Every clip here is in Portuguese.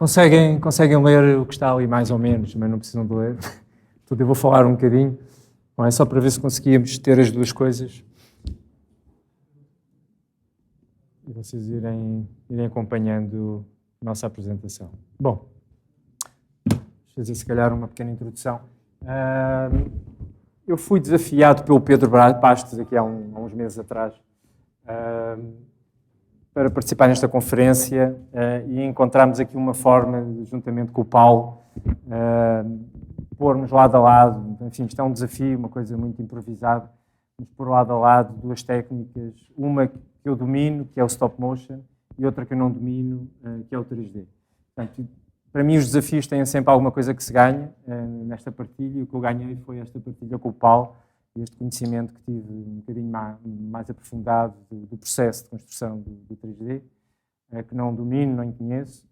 Conseguem ler o que está ali mais ou menos, mas não precisam de ler. Tudo eu vou falar um bocadinho. Bom, é só para ver se conseguíamos ter as duas coisas. E vocês irem acompanhando a nossa apresentação. Bom, vou fazer se calhar uma pequena introdução. Eu fui desafiado pelo Pedro Bastos aqui há uns meses atrás para participar nesta conferência e encontramos aqui uma forma, juntamente com o Paulo, pormos lado a lado. Enfim, isto é um desafio, uma coisa muito improvisada, mas pôr lado a lado duas técnicas, uma que eu domino, que é o stop motion, e outra que eu não domino, que é o 3D. Portanto, para mim os desafios têm sempre alguma coisa que se ganha nesta partilha, e o que eu ganhei foi esta partilha com o Paulo, este conhecimento que tive um bocadinho mais aprofundado do processo de construção do 3D, que não domino, não conheço.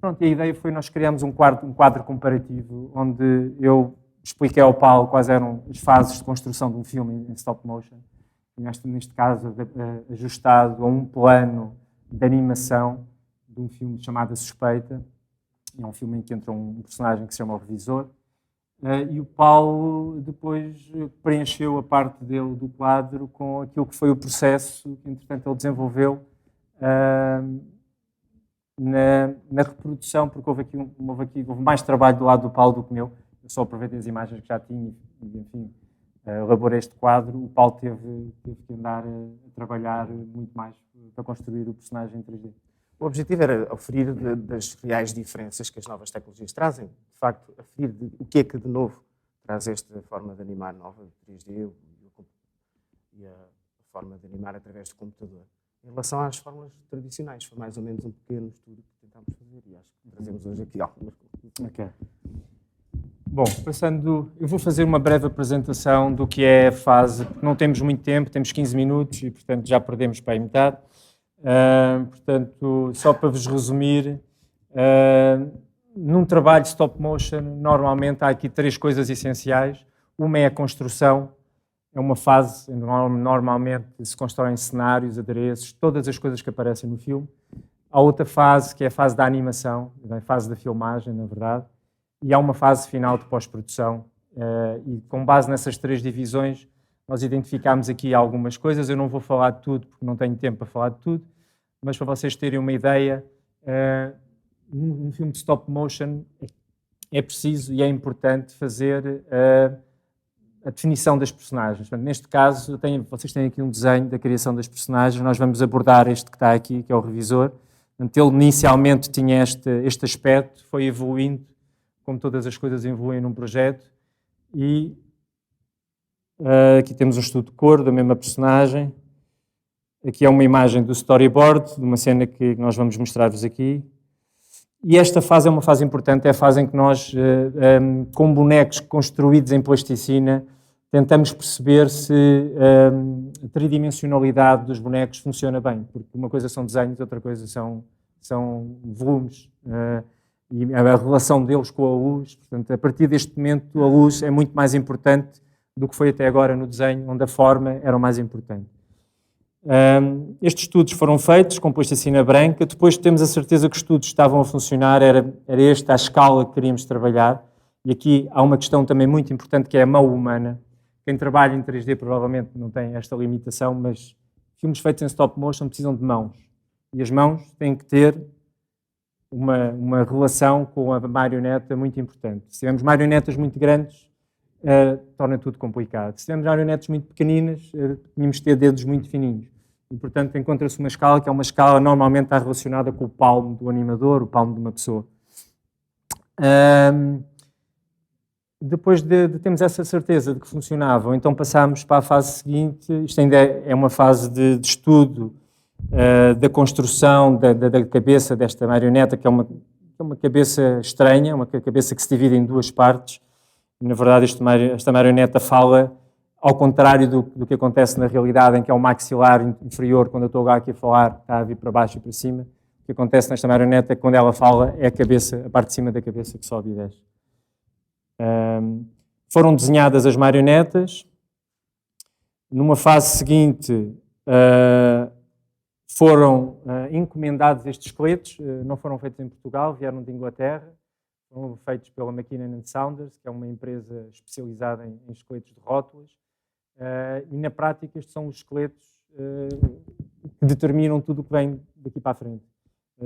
Pronto, e a ideia foi nós criamos um quadro comparativo onde eu expliquei ao Paulo quais eram as fases de construção de um filme em stop motion, e neste caso ajustado a um plano de animação de um filme chamado A Suspeita. É um filme em que entra um personagem que se chama o Revisor, e o Paulo depois preencheu a parte dele do quadro com aquilo que foi o processo que, entretanto, ele desenvolveu na reprodução, porque houve mais trabalho do lado do Paulo do que meu. Eu só aproveitei as imagens que já tinha e, enfim, elaborei este quadro. O Paulo teve que andar a trabalhar muito mais para construir o personagem em 3D. O objetivo era aferir das reais diferenças que as novas tecnologias trazem. De facto, aferir o que é que de novo traz esta forma de animar nova, 3D, e a forma de animar através do computador. Em relação às fórmulas tradicionais, foi mais ou menos um pequeno estudo que tentámos fazer e acho que trazemos hoje aqui algumas coisas. Ok. Bom, eu vou fazer uma breve apresentação do que é a fase, porque não temos muito tempo, temos 15 minutos e, portanto, já perdemos para a metade. Portanto, só para vos resumir, num trabalho de stop motion, normalmente há aqui três coisas essenciais. Uma é a construção, é uma fase onde normalmente se constroem cenários, adereços, todas as coisas que aparecem no filme. Há outra fase, que é a fase da animação, a fase da filmagem, na verdade, e há uma fase final de pós-produção. E com base nessas três divisões, nós identificámos aqui algumas coisas. Eu não vou falar de tudo, porque não tenho tempo para falar de tudo, mas para vocês terem uma ideia, num filme de stop motion é preciso e é importante fazer a definição das personagens. Portanto, neste caso, vocês têm aqui um desenho da criação das personagens. Nós vamos abordar este que está aqui, que é o Revisor. Portanto, ele inicialmente tinha este aspecto, foi evoluindo, como todas as coisas evoluem num projeto, e aqui temos um estudo de cor da mesma personagem. Aqui é uma imagem do storyboard, de uma cena que nós vamos mostrar-vos aqui. E esta fase é uma fase importante, é a fase em que nós, com bonecos construídos em plasticina, tentamos perceber se a tridimensionalidade dos bonecos funciona bem, porque uma coisa são desenhos, outra coisa são volumes, e a relação deles com a luz. Portanto, a partir deste momento, a luz é muito mais importante do que foi até agora no desenho, onde a forma era o mais importante. Estes estudos foram feitos com plasticina branca. Depois temos a certeza que os estudos estavam a funcionar, era esta a escala que queríamos trabalhar. E aqui há uma questão também muito importante, que é a mão humana. Quem trabalha em 3D provavelmente não tem esta limitação, mas filmes feitos em stop motion precisam de mãos. E as mãos têm que ter uma relação com a marioneta muito importante. Se tivermos marionetas muito grandes, torna tudo complicado. Se tivermos marionetas muito pequeninas, tínhamos de ter dedos muito fininhos. E, portanto, encontra-se uma escala que é uma escala normalmente está relacionada com o palmo do animador, o palmo de uma pessoa. Depois de termos essa certeza de que funcionavam, então passámos para a fase seguinte. Isto ainda é uma fase de estudo da construção da cabeça desta marioneta, que é uma cabeça estranha, uma cabeça que se divide em duas partes. Na verdade, esta marioneta fala ao contrário do que acontece na realidade, em que é o maxilar inferior, quando eu estou aqui a falar, está a vir para baixo e para cima. O que acontece nesta marioneta é que quando ela fala, é a parte de cima da cabeça que sobe e desce. Foram desenhadas as marionetas. Numa fase seguinte, foram encomendados estes esqueletos, não foram feitos em Portugal, vieram de Inglaterra, foram feitos pela McKinnon & Saunders, que é uma empresa especializada em esqueletos de rótulas, e na prática estes são os esqueletos que determinam tudo o que vem daqui para a frente.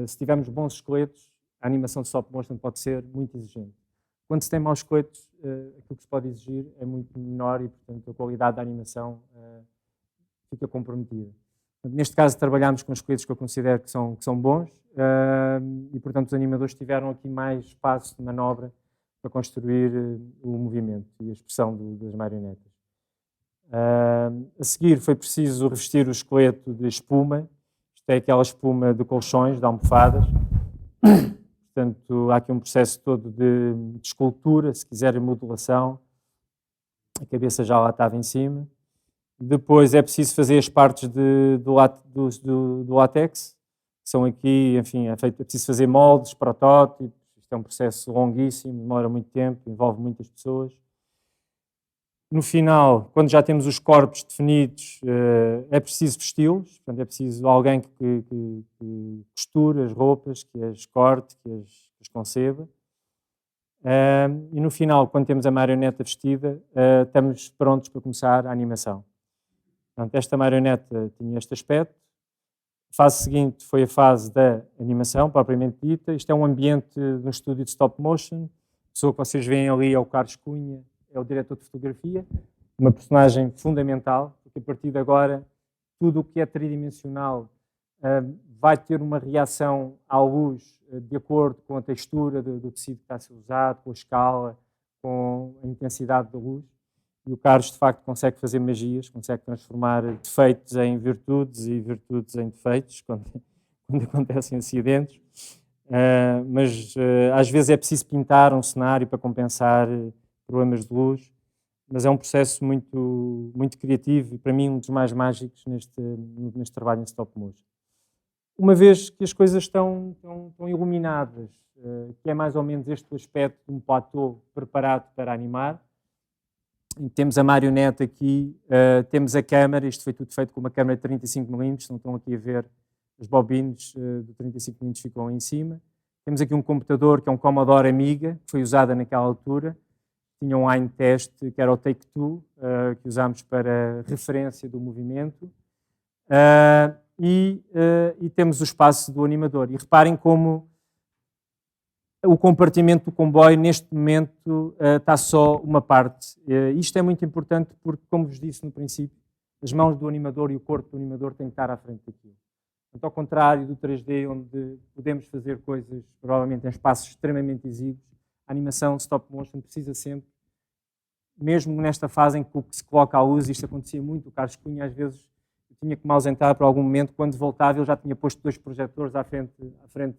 Se tivermos bons esqueletos, a animação de stop motion pode ser muito exigente. Quando se tem maus esqueletos, aquilo que se pode exigir é muito menor e, portanto, a qualidade da animação fica comprometida. Neste caso, trabalhamos com esqueletos que eu considero que são bons e, portanto, os animadores tiveram aqui mais espaço de manobra para construir o movimento e a expressão das marionetas. A seguir, foi preciso revestir o esqueleto de espuma. Isto é aquela espuma de colchões, de almofadas. Portanto, há aqui um processo todo de escultura, se quiser, modulação. A cabeça já lá estava em cima. Depois é preciso fazer as partes do látex, que são aqui, enfim, é preciso fazer moldes, protótipos. Isto é um processo longuíssimo, demora muito tempo, envolve muitas pessoas. No final, quando já temos os corpos definidos, é preciso vesti-los, portanto é preciso alguém que costure as roupas, que as corte, que as conceba. E no final, quando temos a marioneta vestida, estamos prontos para começar a animação. Portanto, esta marioneta tinha este aspecto. A fase seguinte foi a fase da animação, propriamente dita. Isto é um ambiente de um estúdio de stop motion. A pessoa que vocês veem ali é o Carlos Cunha, é o diretor de fotografia, uma personagem fundamental, porque a partir de agora tudo o que é tridimensional vai ter uma reação à luz de acordo com a textura do tecido que está a ser usado, com a escala, com a intensidade da luz. E o Carlos, de facto, consegue fazer magias, consegue transformar defeitos em virtudes e virtudes em defeitos, quando acontecem acidentes. Mas às vezes é preciso pintar um cenário para compensar problemas de luz, mas é um processo muito, muito criativo e, para mim, um dos mais mágicos neste trabalho em stop motion. Uma vez que as coisas estão iluminadas, que é mais ou menos este o aspecto de um platô preparado para animar, temos a marioneta aqui, temos a câmara, isto foi tudo feito com uma câmara de 35mm, não estão aqui a ver os bobines de 35mm ficam em cima. Temos aqui um computador que é um Commodore Amiga, que foi usada naquela altura. Tinha um line test que era o Take-Two, que usámos para referência do movimento. E temos o espaço do animador. E reparem como o compartimento do comboio, neste momento, está só uma parte. Isto é muito importante porque, como vos disse no princípio, as mãos do animador e o corpo do animador têm que estar à frente daquilo. Portanto, ao contrário do 3D, onde podemos fazer coisas, provavelmente, em espaços extremamente exíguos, a animação stop motion precisa sempre, mesmo nesta fase em que se coloca à luz, isto acontecia muito, o Carlos Cunha, às vezes, tinha que me ausentar por algum momento, quando voltava ele já tinha posto 2 projetores à frente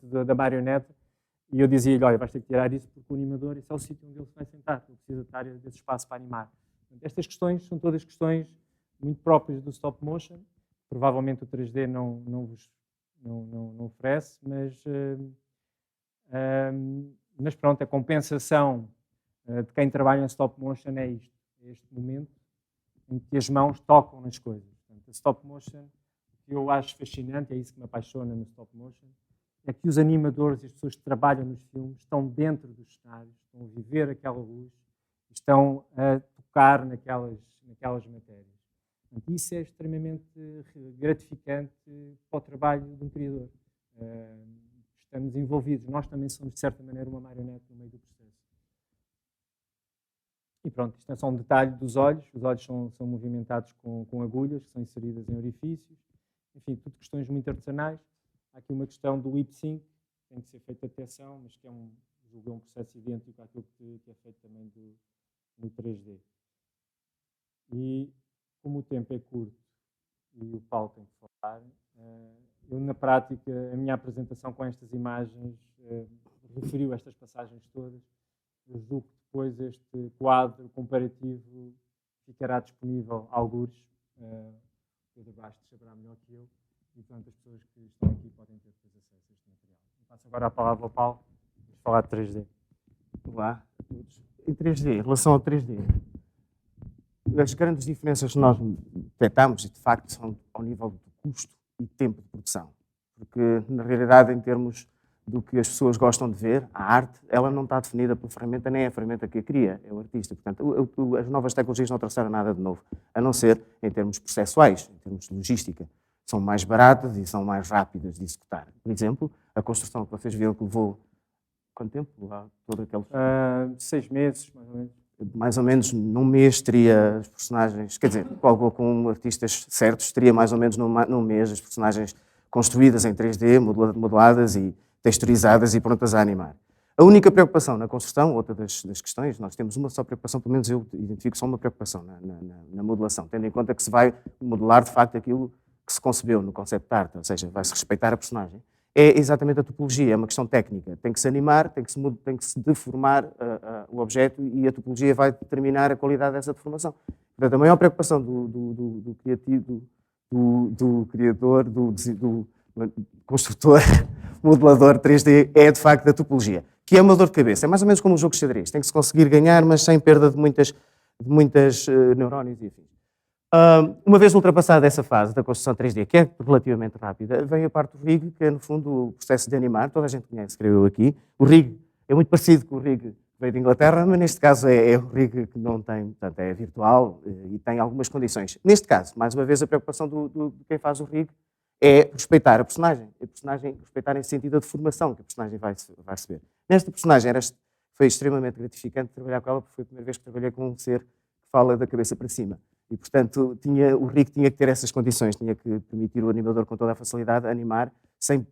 da marioneta, e eu dizia-lhe, olha, vais ter que tirar isso, porque o animador, esse é o sítio onde ele se vai sentar, ele precisa estar desse espaço para animar. Portanto, estas questões são todas questões muito próprias do stop motion, provavelmente o 3D não oferece, mas pronto, a compensação de quem trabalha em stop motion é isto, é este momento em que as mãos tocam nas coisas. Portanto, a stop motion, o que eu acho fascinante, é isso que me apaixona no stop motion, é que os animadores e as pessoas que trabalham nos filmes estão dentro dos cenários, estão a viver aquela luz, estão a tocar naquelas matérias. Portanto, isso é extremamente gratificante para o trabalho de um criador. Estamos envolvidos, nós também somos, de certa maneira, uma marionete no meio do processo. E pronto, isto é só um detalhe dos olhos. Os olhos são movimentados com agulhas que são inseridas em orifícios. Enfim, tudo questões muito artesanais. Há aqui uma questão do lip sync, tem que ser feita a detecção, mas que é um processo idêntico àquilo que é feito também no 3D. E como o tempo é curto e o Paulo tem que falar, eu na prática, a minha apresentação com estas imagens referiu estas passagens todas. Eu julgo que depois este quadro comparativo ficará disponível a algures. Pedro Bastos saberá melhor que eu. E, portanto, as pessoas que estão aqui podem ter depois acesso a este material. Eu passo agora a palavra ao Paulo para falar de 3D. Olá a todos. Em 3D, em relação ao 3D, as grandes diferenças que nós detectamos, e de facto, são ao nível do custo e tempo de produção. Porque, na realidade, em termos do que as pessoas gostam de ver, a arte, ela não está definida pela ferramenta, nem é a ferramenta que a cria, é o artista. Portanto, as novas tecnologias não trouxeram nada de novo, a não ser em termos processuais, em termos de logística. São mais baratas e são mais rápidas de executar. Por exemplo, a construção que vocês viram que levou... Quanto tempo? Todo aquele... 6 meses, mais ou menos. Mais ou menos num mês teria as personagens, quer dizer, com artistas certos, teria mais ou menos num mês as personagens construídas em 3D, modeladas e texturizadas e prontas a animar. A única preocupação na construção, outra das questões, nós temos uma só preocupação, pelo menos eu identifico só uma preocupação na modelação, tendo em conta que se vai modelar de facto aquilo que se concebeu no concept art, ou seja, vai-se respeitar a personagem. É exatamente a topologia, é uma questão técnica. Tem que se animar, tem que se deformar o objeto e a topologia vai determinar a qualidade dessa deformação. Portanto, a maior preocupação do criativo, do criador, do construtor, modelador 3D é, de facto, a topologia, que é uma dor de cabeça. É mais ou menos como um jogo de xadrez. Tem que se conseguir ganhar, mas sem perda de muitas neurónios e afins. Uma vez ultrapassada essa fase da construção 3D, que é relativamente rápida, vem a parte do rig, que é no fundo o processo de animar. Toda a gente conhece, creio eu aqui. O rig é muito parecido com o rig que veio de Inglaterra, mas neste caso é o rig que não tem, portanto é virtual e tem algumas condições. Neste caso, mais uma vez, a preocupação de quem faz o rig é respeitar a personagem respeitar em sentido da deformação que a personagem vai receber. Nesta personagem foi extremamente gratificante trabalhar com ela, porque foi a primeira vez que trabalhei com um ser que fala da cabeça para cima. E, portanto, o rig tinha que ter essas condições, tinha que permitir o animador com toda a facilidade animar, sem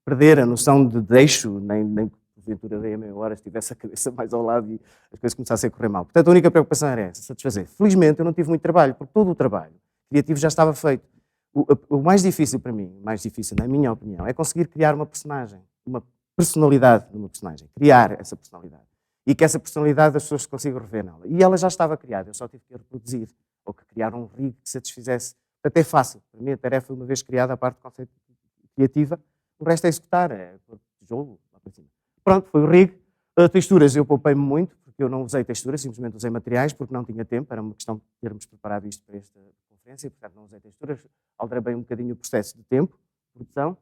perder a noção de deixo, nem porventura daí a meia hora estivesse a cabeça mais ao lado e as coisas começassem a correr mal. Portanto, a única preocupação era essa, satisfazer. Felizmente, eu não tive muito trabalho, porque todo o trabalho criativo já estava feito. O mais difícil para mim, mais difícil na minha opinião, é conseguir criar uma personagem, uma personalidade numa personagem, criar essa personalidade. E que essa personalidade as pessoas consigam rever nela. E ela já estava criada, eu só tive que a reproduzir, ou que criar um rig que satisfizesse. Portanto, é fácil. Para mim, a tarefa, uma vez criada a parte de conceito criativa, o resto é executar, é tijolo, lá para cima. Pronto, foi o rig. Texturas, eu poupei-me muito, porque eu não usei texturas, simplesmente usei materiais, porque não tinha tempo, era uma questão de termos preparado isto para esta conferência, portanto não usei texturas, alterei bem um bocadinho o processo de tempo, de produção.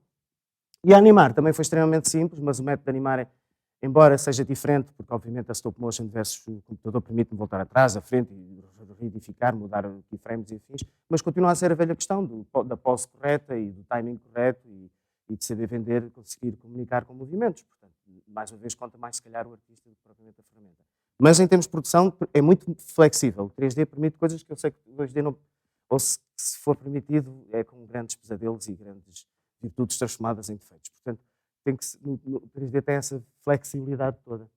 E a animar também foi extremamente simples, mas o método de animar, embora seja diferente, porque obviamente a stop motion versus o computador permite-me voltar atrás, à frente, e reedificar, mudar keyframes e afins, mas continua a ser a velha questão da pose correta e do timing correto e de saber vender, conseguir comunicar com movimentos. Portanto, mais uma vez, conta mais se calhar o artista do que propriamente a ferramenta. Mas em termos de produção é muito flexível. O 3D permite coisas que eu sei que o 2D não... Ou se for permitido, é com grandes pesadelos e grandes virtudes transformadas em defeitos. Portanto, no 3D tem essa flexibilidade toda.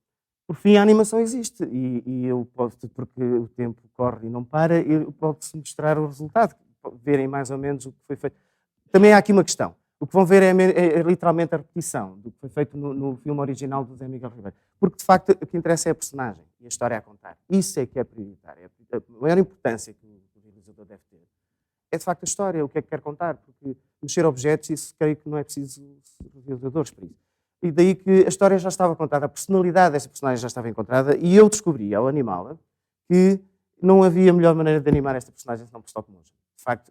Por fim, a animação existe e eu posso, porque o tempo corre e não para, eu posso mostrar o resultado, verem mais ou menos o que foi feito. Também há aqui uma questão. O que vão ver é literalmente a repetição do que foi feito no filme original do Zé Miguel Ribeiro. Porque, de facto, o que interessa é a personagem e a história a contar. Isso é que é prioritário. A maior importância que o realizador deve ter é, de facto, a história, o que é que quer contar. Porque mexer objetos, isso creio que não é preciso realizadores para isso. E daí que a história já estava contada, a personalidade dessa personagem já estava encontrada e eu descobri, ao animá-la, que não havia melhor maneira de animar esta personagem senão por stop motion. De facto,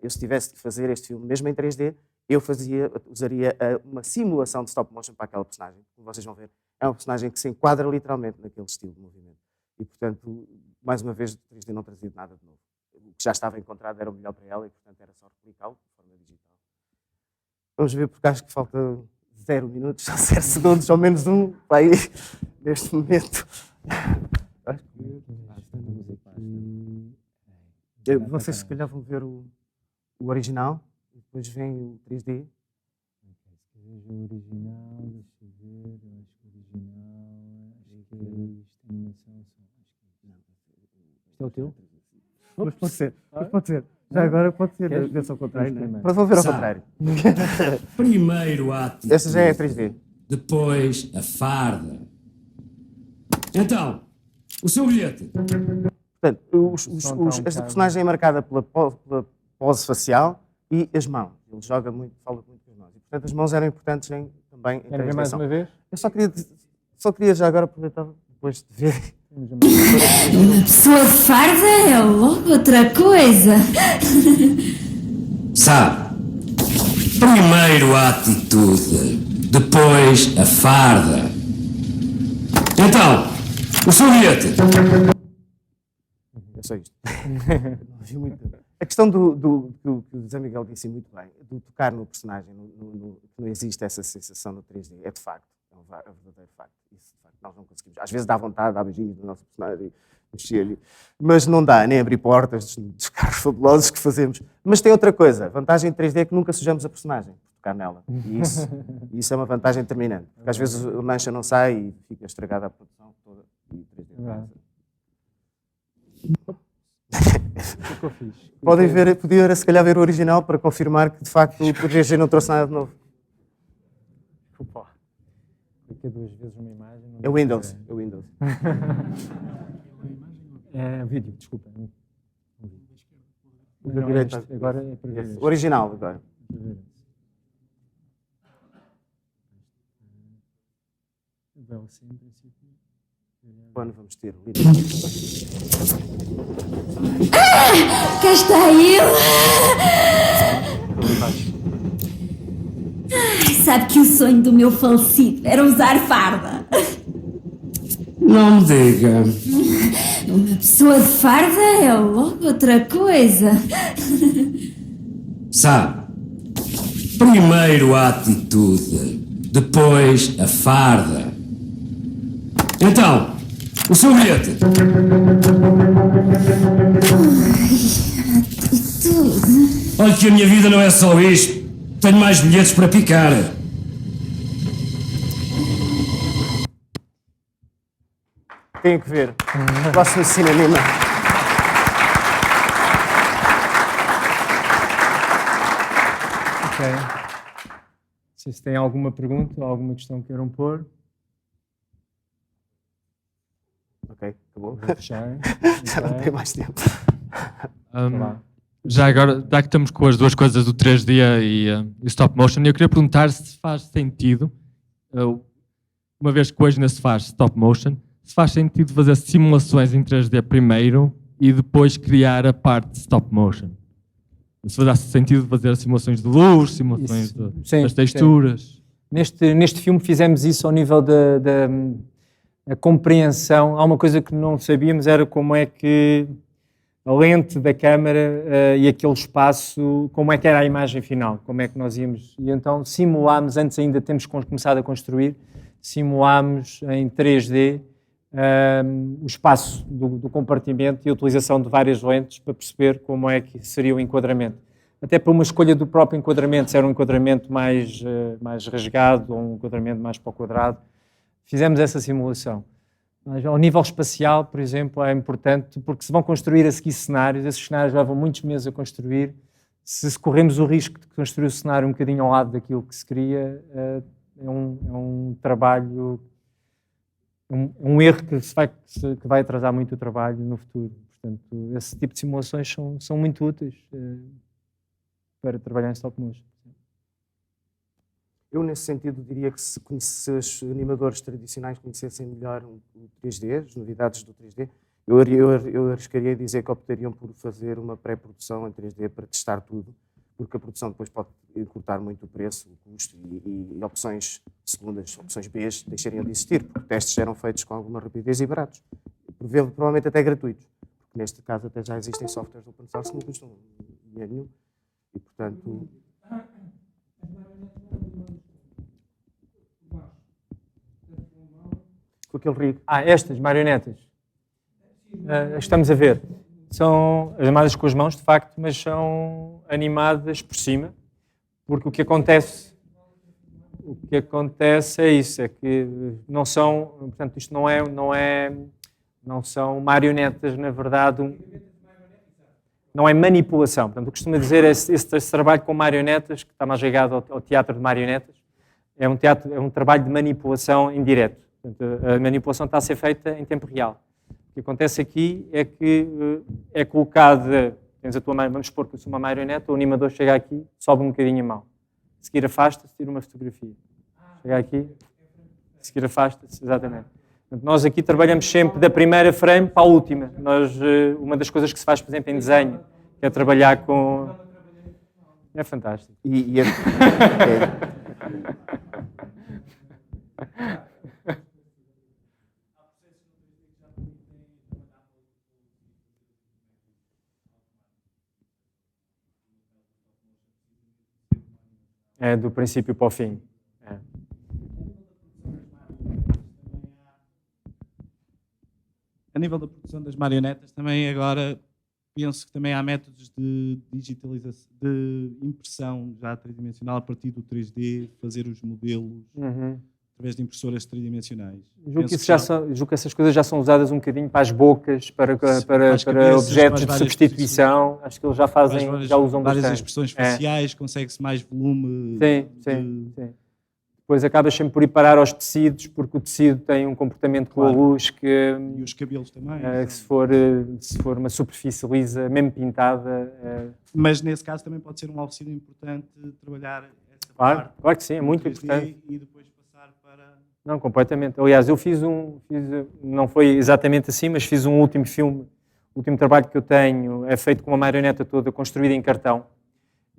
eu se tivesse de fazer este filme, mesmo em 3D, eu usaria uma simulação de stop motion para aquela personagem. Como vocês vão ver, é uma personagem que se enquadra literalmente naquele estilo de movimento. E, portanto, mais uma vez, o 3D não trazia nada de novo. O que já estava encontrado era o melhor para ela e, portanto, era só replicá-lo de forma digital. Vamos ver, porque acho que falta 0 minutos, só 0 segundos, ou menos um, para aí, neste momento. Vocês, se calhar, vão ver o original. Depois vem o 3D. O original, deixa eu ver, eu acho que o original, acho que é isto, animação, isto é o teu? Mas pode ser, Já agora pode ser, ver-se ao contrário, não é? Vou ver ao contrário. Primeiro ato. Essa já é 3D. Depois a farda. Então, o seu bilhete. Portanto, esta personagem é marcada pela pose facial e as mãos. Ele joga muito, fala muito com as mãos. E, portanto, as mãos eram importantes também em Querem ver mais uma vez? Eu só queria já agora aproveitar depois de ver. Uma pessoa farda é logo outra coisa. Sabe, Primeiro a atitude, depois a farda. Então, o seu bilhete. É só isto. Não vi muito. A questão que o José Miguel disse muito bem, do tocar no personagem, que não existe essa sensação no 3D, é de facto, é um verdadeiro facto. Isso, de facto, nós não conseguimos. Às vezes dá vontade, dá beijinhos no nosso personagem, mexer-lhe, mas não dá, nem abrir portas dos carros fabulosos que fazemos. Mas tem outra coisa, a vantagem em 3D é que nunca sujamos a personagem, por tocar nela. E isso é uma vantagem determinante, porque às vezes a mancha não sai e fica estragada a produção toda. E 3D O que eu fiz? Podiam se calhar ver o original para confirmar que de facto o 3G não trouxe nada de novo. Desculpa. Cliquei 2 vezes numa imagem. É o Windows. É o Windows. É vídeo, desculpa. O da direita. Agora é para ver. O original agora. Sim, em princípio. Quando vamos ter o Cá está ele! Sabe que o sonho do meu falecido era usar farda. Não me diga. Uma pessoa de farda é logo outra coisa. Sabe, primeiro a atitude, depois a farda. Então, o seu bilhete. Olha que a minha vida não é só isto. Tenho mais bilhetes para picar. Tenho que ver. Próximo cinema. Ok. Não sei se tem alguma pergunta ou alguma questão que queiram pôr. Ok, acabou. Vou fechar. Já não tem mais tempo. Já agora, já que estamos com as duas coisas do 3D e stop motion, eu queria perguntar se faz sentido, uma vez que hoje ainda se faz stop motion, se faz sentido fazer simulações em 3D primeiro e depois criar a parte de stop motion. Se faz sentido fazer simulações de luz, simulações das texturas. Sim. Neste filme fizemos isso ao nível da compreensão. Há uma coisa que não sabíamos, era como é que a lente da câmara e aquele espaço, como é que era a imagem final, como é que nós íamos. E então simulámos, antes ainda temos começado a construir, simulámos em 3D o espaço do compartimento e a utilização de várias lentes para perceber como é que seria o enquadramento. Até para uma escolha do próprio enquadramento, se era um enquadramento mais rasgado ou um enquadramento mais para o quadrado. Fizemos essa simulação. Mas, ao nível espacial, por exemplo, é importante, porque se vão construir a seguir cenários, esses cenários levam muitos meses a construir. Se corremos o risco de construir o cenário um bocadinho ao lado daquilo que se queria, é um trabalho, um erro que vai atrasar muito o trabalho no futuro. Portanto, esse tipo de simulações são muito úteis para trabalhar em stop motion. Eu, nesse sentido, diria que se os animadores tradicionais conhecessem melhor o 3D, as novidades do 3D, eu arriscaria dizer que optariam por fazer uma pré-produção em 3D para testar tudo, porque a produção depois pode encurtar muito o preço, o custo e opções segundas, opções B, deixariam de existir, porque testes eram feitos com alguma rapidez e baratos, provavelmente até gratuitos, porque neste caso até já existem softwares open source que não custam dinheiro nenhum, e portanto... Com aquele rig. Estas marionetas. Estamos a ver. São animadas com as mãos, de facto, mas são animadas por cima, porque o que acontece é isso, é que não são, portanto, isto não são marionetas, na verdade, não é manipulação. Portanto, o que costumo dizer é esse trabalho com marionetas, que está mais ligado ao teatro de marionetas, é um trabalho de manipulação em direto. Portanto, a manipulação está a ser feita em tempo real. O que acontece aqui é que é colocada, tens a tua mão, vamos supor que eu sou uma marioneta, o animador chega aqui, sobe um bocadinho a mão. A seguir afasta-se, tira uma fotografia. Chega aqui, a seguir afasta-se, exatamente. Portanto, nós aqui trabalhamos sempre da primeira frame para a última. Uma das coisas que se faz, por exemplo, em desenho, que é trabalhar com... É fantástico. É do princípio para o fim. É. A nível da produção das marionetas, também agora penso que também há métodos de digitalização, de impressão já tridimensional a partir do 3D, fazer os modelos através de impressoras tridimensionais. Julgo que essas coisas já são usadas um bocadinho para as bocas, para objetos de substituição. Acho que eles já fazem, já usam várias bastante. expressões faciais, consegue-se mais volume. Sim. Depois acabas sempre por ir parar aos tecidos, porque o tecido tem um comportamento com a luz que... E os cabelos também. que se for uma superfície lisa, mesmo pintada... Mas nesse caso também pode ser um auxílio importante trabalhar essa parte. Claro que sim, é muito importante. E depois passar para... Não, completamente. Aliás, eu não foi exatamente assim, mas fiz um último filme. O último trabalho que eu tenho é feito com uma marioneta toda construída em cartão.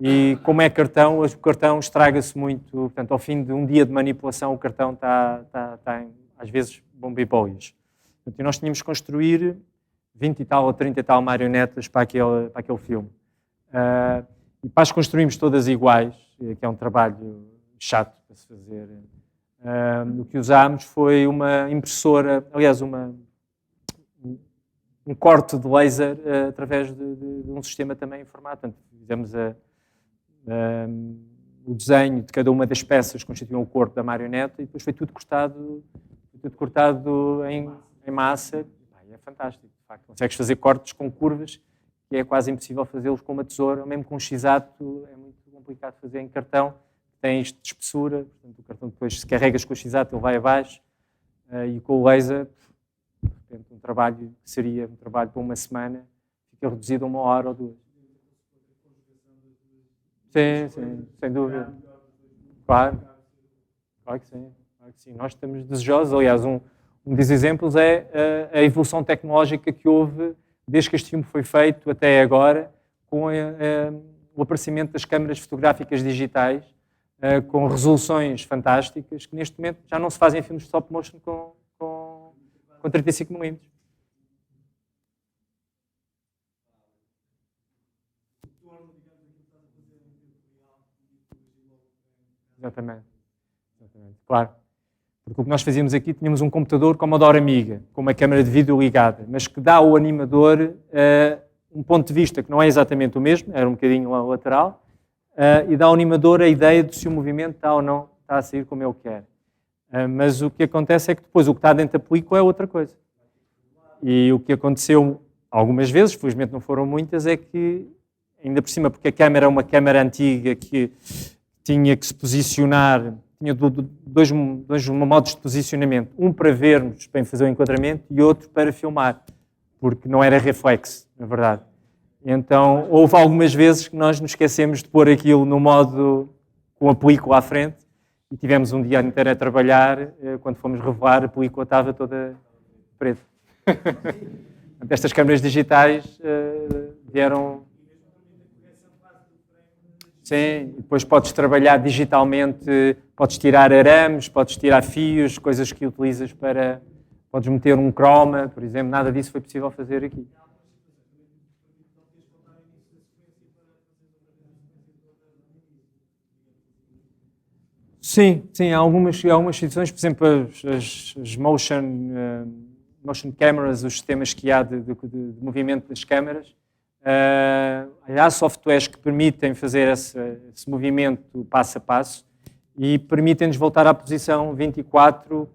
E como é cartão, o cartão estraga-se muito. Portanto, ao fim de um dia de manipulação, o cartão está às vezes bombipólias. E nós tínhamos que construir 20 e tal ou 30 e tal marionetas para aquele filme. E para as construímos todas iguais, que é um trabalho chato para se fazer. O que usámos foi uma impressora, aliás, um corte de laser através de um sistema também informático. Portanto, fizemos o desenho de cada uma das peças que constituíam o corpo da marioneta e depois foi tudo cortado em massa. E é fantástico, de facto. Consegues fazer cortes com curvas que é quase impossível fazê-los com uma tesoura, ou mesmo com um x-ato é muito complicado fazer em cartão. Tem isto de espessura, portanto o cartão depois se carregas com o x-ato ele vai abaixo e com o laser, de repente um trabalho que seria um trabalho para uma semana fica reduzido a 1 hora ou 2. Sim, sem dúvida. Claro que sim. Nós estamos desejosos. Aliás, um dos exemplos é a evolução tecnológica que houve desde que este filme foi feito até agora, com o aparecimento das câmaras fotográficas digitais, com resoluções fantásticas, que neste momento já não se fazem filmes de stop motion com 35mm. Exatamente. Claro. Porque o que nós fazíamos aqui, tínhamos um computador Commodore Amiga, com uma câmara de vídeo ligada, mas que dá ao animador um ponto de vista que não é exatamente o mesmo, era um bocadinho lateral, e dá ao animador a ideia de se o movimento está ou não está a sair como ele quer. Mas o que acontece é que depois o que está dentro da película é outra coisa. E o que aconteceu algumas vezes, felizmente não foram muitas, é que, ainda por cima, porque a câmara é uma câmara antiga que tinha que se posicionar, tinha dois modos de posicionamento, um para vermos, para fazer o enquadramento, e outro para filmar, porque não era reflexo, na verdade. Então, houve algumas vezes que nós nos esquecemos de pôr aquilo no modo com a película à frente e tivemos um dia inteiro a trabalhar, quando fomos revelar, a película estava toda preta. Estas câmaras digitais vieram... Sim, depois podes trabalhar digitalmente, podes tirar arames, podes tirar fios, coisas que utilizas para... Podes meter um croma, por exemplo, nada disso foi possível fazer aqui. Sim, há algumas situações, por exemplo, as motion cameras, os sistemas que há de movimento das câmaras. Há softwares que permitem fazer esse movimento passo a passo e permitem-nos voltar à posição 24,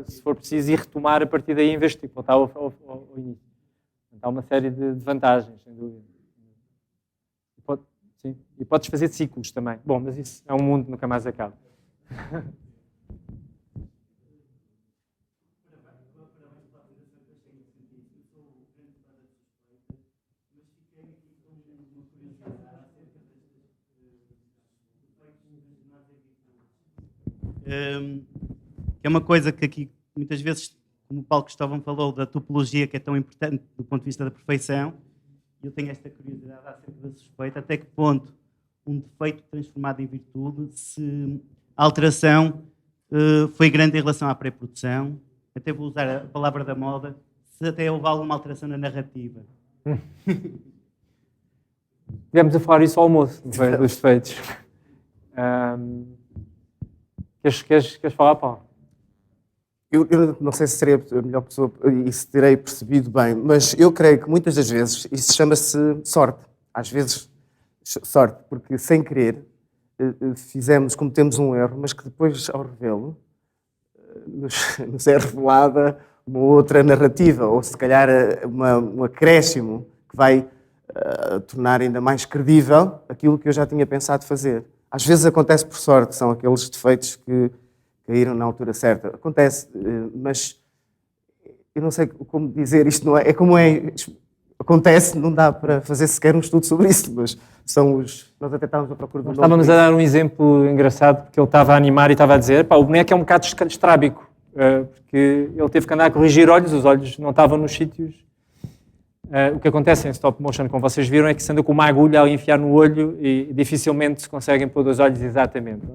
se for preciso, e retomar a partir daí em vez de voltar ao início. Há uma série de vantagens, sem dúvida. Sim. E podes fazer ciclos também. Bom, mas isso é um mundo que nunca mais acaba. Que é uma coisa que aqui muitas vezes, como o Paulo Cristóvão falou, da topologia, que é tão importante do ponto de vista da perfeição, eu tenho esta curiosidade acerca da suspeita, até que ponto um defeito transformado em virtude, se a alteração foi grande em relação à pré-produção, até vou usar a palavra da moda, se até houve alguma alteração na narrativa. Tivemos a falar isso ao almoço, dos defeitos. Queres falar, Paulo? Eu não sei se serei a melhor pessoa e se terei percebido bem, mas eu creio que muitas das vezes isso chama-se sorte. Às vezes, sorte, porque sem querer cometemos um erro, mas que depois, ao revê-lo, nos é revelada uma outra narrativa, ou se calhar um acréscimo que vai tornar ainda mais credível aquilo que eu já tinha pensado fazer. Às vezes acontece por sorte, são aqueles defeitos que caíram na altura certa. Acontece, mas eu não sei como dizer isto, não é como é. Acontece, não dá para fazer sequer um estudo sobre isso, mas nós até estávamos à procura do Estávamos a dar um exemplo engraçado, porque ele estava a animar e estava a dizer, o boneco é um bocado estrábico, porque ele teve que andar a corrigir olhos, os olhos não estavam nos sítios. O que acontece em stop motion, como vocês viram, é que se anda com uma agulha a enfiar no olho e dificilmente se conseguem pôr os olhos exatamente.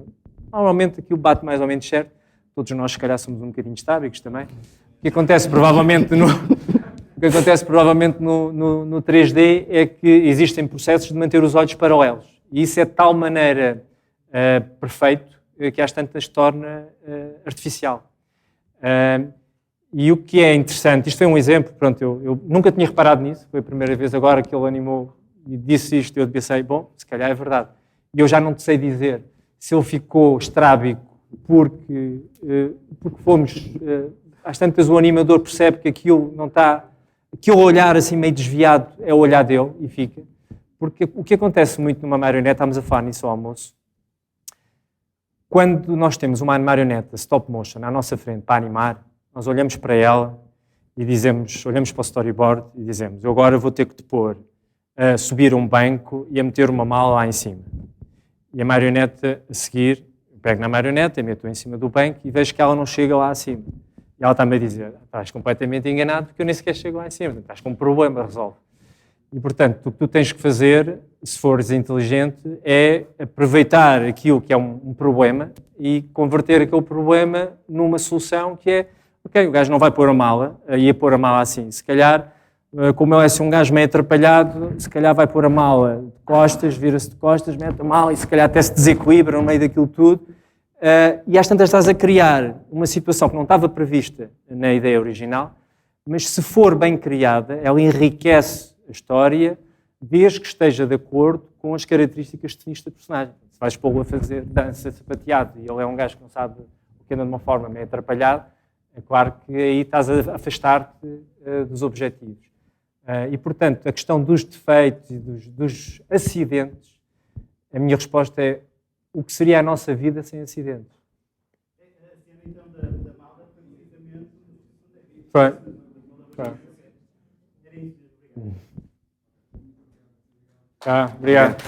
Normalmente aquilo bate mais ou menos certo. Todos nós, se calhar, somos um bocadinho estrábicos também. O que acontece provavelmente no 3D é que existem processos de manter os olhos paralelos. E isso é de tal maneira perfeito que às tantas se torna artificial. E o que é interessante, isto foi um exemplo, pronto, eu nunca tinha reparado nisso, foi a primeira vez agora que ele animou e disse isto, eu pensei, bom, se calhar é verdade. E eu já não te sei dizer se ele ficou estrábico porque fomos, às tantas o animador percebe que aquilo não está, aquele olhar assim meio desviado é o olhar dele e fica. Porque o que acontece muito numa marioneta, estamos a falar nisso ao almoço, quando nós temos uma marioneta stop motion à nossa frente para animar, nós olhamos para ela e olhamos para o storyboard e dizemos, eu agora vou ter que te pôr a subir um banco e a meter uma mala lá em cima. E a marioneta a seguir, eu pego na marioneta e meto-a em cima do banco e vejo que ela não chega lá acima. E ela está-me a dizer, estás completamente enganado porque eu nem sequer chego lá em cima, estás com um problema, resolve. E, portanto, o que tu tens que fazer, se fores inteligente, é aproveitar aquilo que é um problema e converter aquele problema numa solução que é, ok, o gajo não vai pôr a mala, ia pôr a mala assim, se calhar, como ele é assim um gajo meio atrapalhado, se calhar vai pôr a mala de costas, vira-se de costas, mete a mala e se calhar até se desequilibra no meio daquilo tudo. E às tantas estás a criar uma situação que não estava prevista na ideia original, mas se for bem criada, ela enriquece a história desde que esteja de acordo com as características definistas da personagem. Se vais pô-lo a fazer dança sapateado e ele é um gajo que não sabe o que anda de uma forma meio atrapalhado, é claro que aí estás a afastar-te dos objetivos. E, portanto, a questão dos defeitos e dos acidentes, a minha resposta é o que seria a nossa vida sem acidentes? A cena, então, da malda foi precisamente... Foi. Obrigado.